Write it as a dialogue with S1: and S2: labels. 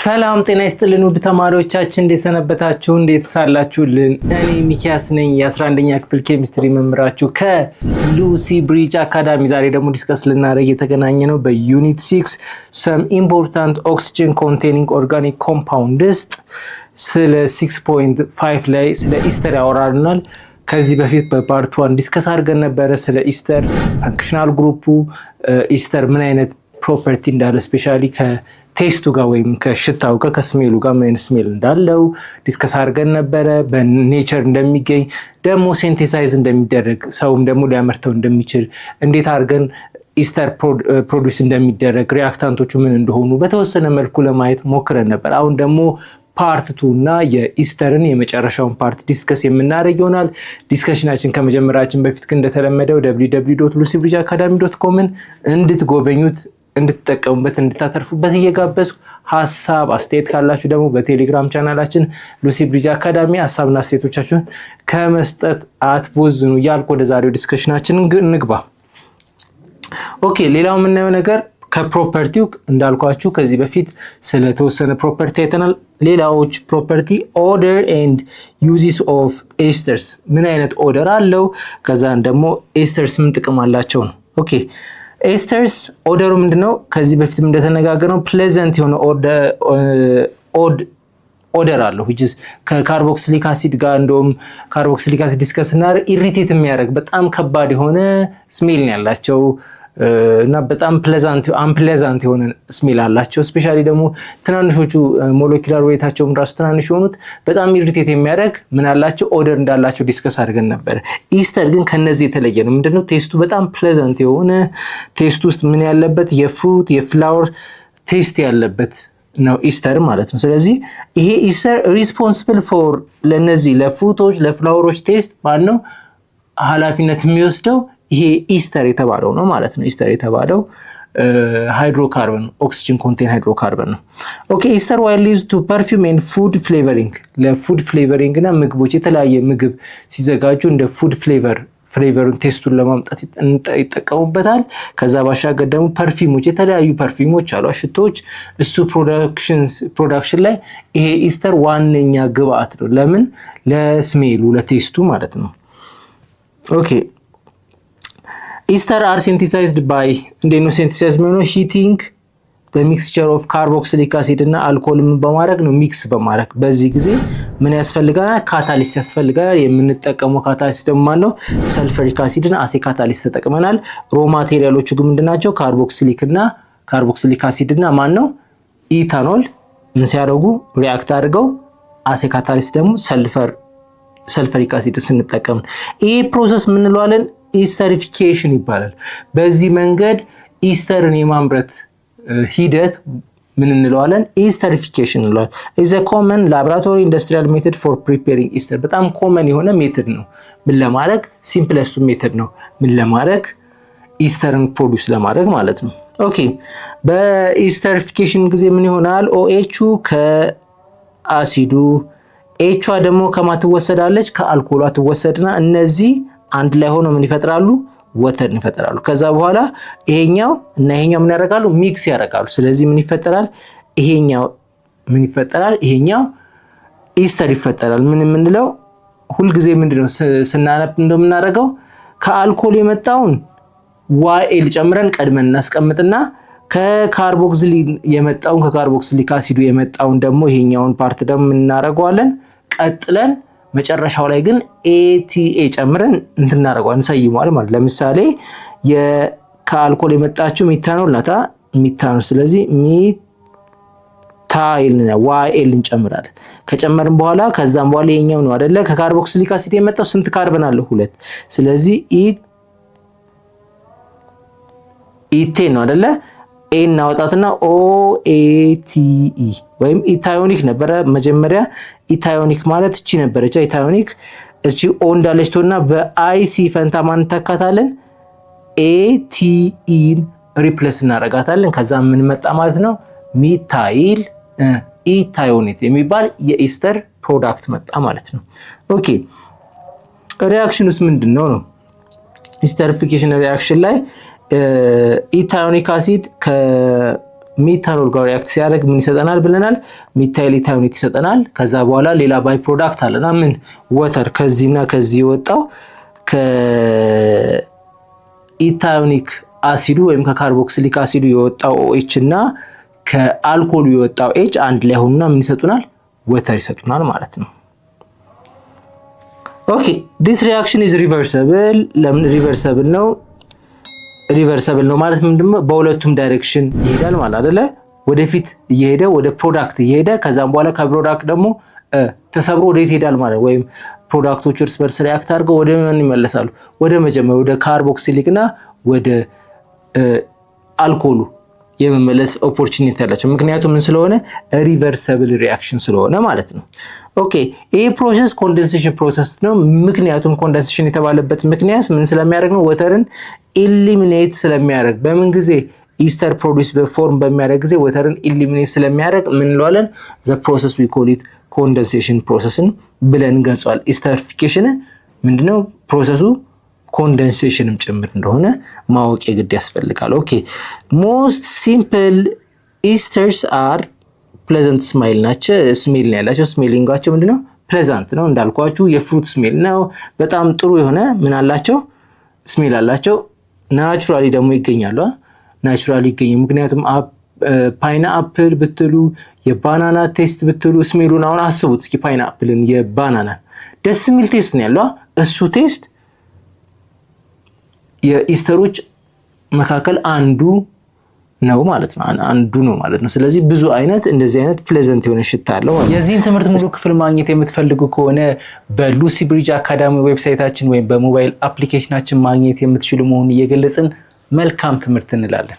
S1: ሰላም ጤና ይስጥልን ውድ ተማሪዎቻችን እንዴት ሰነበታችሁ? እንዴት ሳላችሁልን? እኔ ሚኪያስ ነኝ የ11ኛ ክፍል ኬሚስትሪ መምህራችሁ ከሉሲ ብሪጅ አካዳሚ። ዛሬ ደግሞ ዲስከስ ልናደርግ የተገናኘ ነው በዩኒት 6 some important oxygen containing organic compound ውስጥ ስለ 6.5 ላይ ስለ ኢስተር ያወራልናል። ከዚህ በፊት በፓርት 1 ዲስከስ አድርገን ነበረ ስለ ኢስተር ፈንክሽናል ግሩፑ ኢስተር ምን አይነት ፕሮፐርቲ እንዳለ ስፔሻሊ ከቴስቱ ጋር ወይም ከሽታው ጋር ከስሜሉ ጋር ምን አይነት ስሜል እንዳለው ዲስከስ አድርገን ነበረ። በኔቸር እንደሚገኝ ደግሞ ሴንቴሳይዝ እንደሚደረግ ሰውም ደግሞ ሊያመርተው እንደሚችል እንዴት አድርገን ኢስተር ፕሮዲውስ እንደሚደረግ ሪአክታንቶቹ ምን እንደሆኑ በተወሰነ መልኩ ለማየት ሞክረን ነበር። አሁን ደግሞ ፓርት 2 እና የኢስተርን የመጨረሻውን ፓርት ዲስከስ የምናደርግ ይሆናል። ዲስከሽናችን ከመጀመራችን በፊት ግን እንደተለመደው www.lucybridgeacademy.com እንድትጎበኙት እንድትጠቀሙበት እንድታተርፉበት እየጋበዝኩ ሐሳብ አስተያየት ካላችሁ ደግሞ በቴሌግራም ቻናላችን ሉሲ ብሪጅ አካዳሚ ሐሳብና አስተያየቶቻችሁን ከመስጠት አትቦዝኑ እያልኩ ወደ ዛሬው ዲስከሽናችን እንግባ። ኦኬ፣ ሌላው የምናየው ነገር ከፕሮፐርቲው እንዳልኳችሁ ከዚህ በፊት ስለተወሰነ ፕሮፐርቲ አይተናል። ሌላዎች ፕሮፐርቲ ኦርደር ኤንድ ዩዚስ ኦፍ ኤስተርስ ምን አይነት ኦርደር አለው፣ ከዛን ደግሞ ኤስተርስ ምን ጥቅም አላቸው ነው። ኦኬ፣ ኤስተርስ ኦርደሩ ምንድነው? ከዚህ በፊትም እንደተነጋገርነው ፕሌዘንት የሆነ ኦርደር አለው which is ከካርቦክሲሊክ አሲድ ጋር እንደውም ካርቦክሲሊክ አሲድ ዲስከስ እናደርግ ኢሪቴት የሚያደርግ በጣም ከባድ የሆነ ስሜል ነው ያላቸው እና በጣም አንፕሌዛንት የሆነ ስሜል አላቸው። ስፔሻሊ ደግሞ ትናንሾቹ ሞለኪውላር ዌይታቸውም ራሱ ትናንሽ የሆኑት በጣም ኢሪቴት የሚያደርግ ምን አላቸው ኦርደር እንዳላቸው ዲስከስ አድርገን ነበር። ኢስተር ግን ከነዚህ የተለየ ነው። ምንድነው? ቴስቱ በጣም ፕሌዘንት የሆነ ቴስት ውስጥ ምን ያለበት የፍሩት የፍላወር ቴስት ያለበት ነው ኢስተር ማለት ነው። ስለዚህ ይሄ ኢስተር ሪስፖንሲብል ፎር ለነዚህ ለፍሩቶች ለፍላወሮች ቴስት ማነው ኃላፊነት የሚወስደው? ይሄ ኢስተር የተባለው ነው ማለት ነው። ኢስተር የተባለው ሃይድሮካርበን ኦክሲጅን ኮንቴን ሃይድሮካርበን ነው። ኦኬ፣ ኢስተር ዋይድሊ ዩዝድ ቱ ፐርፊውም ኤንድ ፉድ ፍሌቨሪንግ ለፉድ ፍሌቨሪንግ እና ምግቦች የተለያየ ምግብ ሲዘጋጁ እንደ ፉድ ፍሌቨሩን ቴስቱን ለማምጣት ይጠቀሙበታል። ከዛ ባሻገር ደግሞ ፐርፊውሞች የተለያዩ ፐርፊውሞች አሉ ሽቶዎች፣ እሱ ፕሮዳክሽን ላይ ይሄ ኢስተር ዋነኛ ግብአት ነው። ለምን? ለስሜሉ ለቴስቱ ማለት ነው። ኦኬ፣ ኢስተር አር ሲንቲሳይዝድ ባይ እንዴት ነው ሲንቲሳይዝ የሚሆነው? ሂቲንግ በሚክስቸር ኦፍ ካርቦክሲሊክ አሲድ እና አልኮሆልም በማድረግ ነው፣ ሚክስ በማድረግ። በዚህ ጊዜ ምን ያስፈልጋል? ካታሊስት ያስፈልጋል። የምንጠቀመው ካታሊስት ደግሞ ማነው? ሰልፈሪክ አሲድና አሴ ካታሊስት ተጠቅመናል። ሮ ማቴሪያሎቹ ግን ምንድናቸው? ካርቦክሲሊክ አሲድና ማነው? ኢታኖል ምን ሲያደርጉ ሪአክት አድርገው አሴ ካታሊስት ደግሞ ሰልፈሪክ አሲድ ስንጠቀም ይሄ ፕሮሰስ ምን እንለዋለን? ኢስተሪፊኬሽን ይባላል። በዚህ መንገድ ኢስተርን የማምረት ሂደት ምን እንለዋለን? ኢስተሪፊኬሽን እንለዋለን። is a common laboratory industrial method for preparing ኢስተር። በጣም ኮመን የሆነ ሜተድ ነው። ምን ለማድረግ? ሲምፕለስቱ ሜተድ ነው። ምን ለማድረግ? ኢስተርን ፕሮዲውስ ለማድረግ ማለት ነው። ኦኬ፣ በኢስተሪፊኬሽን ጊዜ ምን ይሆናል? OH ከአሲዱ ኤቿ ደግሞ ከማን ትወሰዳለች? ከአልኮሏ ትወሰድና እነዚህ አንድ ላይ ሆኖ ምን ይፈጥራሉ? ወተርን ይፈጥራሉ። ከዛ በኋላ ይሄኛው እና ይሄኛው ምን ያደርጋሉ? ሚክስ ያደርጋሉ። ስለዚህ ምን ይፈጠራል? ይሄኛው ምን ይፈጠራል? ይሄኛው ኢስተር ይፈጠራል። ምን የምንለው ሁልጊዜ ምንድነው ስናነብ እንደምናደርገው ከአልኮል የመጣውን ዋኤል ጨምረን ቀድመን እናስቀምጥና ከካርቦክሲሊክ አሲዱ የመጣውን ደግሞ ይሄኛውን ፓርት ደግሞ እናደርገዋለን። ቀጥለን መጨረሻው ላይ ግን ኤቲኤ ጨምረን እናደርገዋለን፣ እንሰይመዋለን ማለት። ለምሳሌ ከአልኮል የመጣችው ሚታኖል ናታ፣ ሚታኖል። ስለዚህ ሚታይል ነው፣ ዋኤል እንጨምራለን። ከጨመርን በኋላ ከዛም በኋላ ይሄኛው ነው አይደለ? ከካርቦክሲሊክ አሲድ የመጣው ስንት ካርበን አለው? 2። ስለዚህ ኢቴ ነው አይደለ? ኤ እናወጣትና OATE ወይም ኢታዮኒክ ነበረ መጀመሪያ። ኢታዮኒክ ማለት እቺ ነበረች። ኢታዮኒክ እቺ ኦ እንዳለች ተውና በአይሲ ፈንታ ማን ተካታለን? ATEን ሪፕሌስ እናረጋታለን። ከዛ ምን መጣ ማለት ነው? ሚታይል ኢታዮኔት የሚባል የኢስተር ፕሮዳክት መጣ ማለት ነው። ኦኬ፣ ሪአክሽኑስ ምንድነው ነው? ኢስተሪፊኬሽን ሪአክሽን ላይ ኢታዮኒክ አሲድ ሜታኖል ጋር ሪአክት ሲያደርግ ምን ይሰጠናል ብለናል? ሜታይል ኢታዮኔት ይሰጠናል። ከዛ በኋላ ሌላ ባይ ፕሮዳክት አለና ምን ወተር ከዚህና ከዚህ የወጣው ከኢታዮኒክ አሲዱ ወይም ከካርቦክሲሊክ አሲዱ የወጣው OH እና ከአልኮሉ የወጣው H አንድ ላይ ሆኑና ምን ይሰጡናል? ወተር ይሰጡናል ማለት ነው። ኦኬ this reaction is reversible። ለምን ሪቨርሰብል ነው? ሪቨርሰብል ነው ማለት ምንድነው? በሁለቱም ዳይሬክሽን ይሄዳል ማለት አይደለ? ወደፊት እየሄደ ወደ ፕሮዳክት እየሄደ ከዛም በኋላ ከፕሮዳክት ደግሞ ተሰብሮ ወዴት ይሄዳል ማለት ወይም ፕሮዳክቶች እርስ በርስ ሪአክት አድርገው ወደ ምን ይመለሳሉ? ወደ መጀመሪያው ወደ ካርቦክሲሊክ እና ወደ አልኮሉ የመመለስ ኦፖርቹኒቲ ያላቸው ምክንያቱም ምን ስለሆነ ሪቨርሰብል ሪአክሽን ስለሆነ ማለት ነው። ኦኬ ይሄ ፕሮሰስ ኮንደንሴሽን ፕሮሰስ ነው። ምክንያቱም ኮንደንሴሽን የተባለበት ምክንያት ምን ስለሚያደርግ ነው? ወተርን ኢሊሚኔት ስለሚያደርግ በምን ጊዜ ኢስተር ፕሮዲዩስ በፎርም በሚያደርግ ጊዜ ወተርን ኢሊሚኔት ስለሚያደርግ ምን እንለዋለን? ዘ ፕሮሰስ ዊ ኮል ኢት ኮንደንሴሽን ፕሮሰስን ብለን እንገልጸዋል። ኢስተሪፊኬሽን ምንድነው? ፕሮሰሱ ኮንደንሴሽንም ጭምር እንደሆነ ማወቅ የግድ ያስፈልጋል። ኦኬ ሞስት ሲምፕል ኢስተርስ አር ፕሌዘንት ስማይል ናቸው። ስሜል ነው ያላቸው። ስሜሊንጋቸው ምንድነው? ፕሌዛንት ነው እንዳልኳችሁ የፍሩት ስሜል ነው። በጣም ጥሩ የሆነ ምን አላቸው? ስሜል አላቸው። ናቹራሊ ደግሞ ይገኛሉ። ናቹራሊ ይገኛሉ ምክንያቱም ፓይናፕል ብትሉ የባናና ቴስት ብትሉ ስሜሉን አሁን አስቡት እስኪ ፓይናፕልን የባናና ደስ የሚል ቴስት ነው ያለው። እሱ ቴስት የኢስተሮች መካከል አንዱ ነው ማለት ነው። አንዱ ነው ማለት ነው። ስለዚህ ብዙ አይነት እንደዚህ አይነት ፕሌዘንት የሆነ ሽታ አለው። የዚህን ትምህርት ሙሉ ክፍል ማግኘት የምትፈልጉ ከሆነ በሉሲ ብሪጅ አካዳሚ ዌብሳይታችን ወይም በሞባይል አፕሊኬሽናችን ማግኘት የምትችሉ መሆኑን እየገለጽን መልካም ትምህርት እንላለን።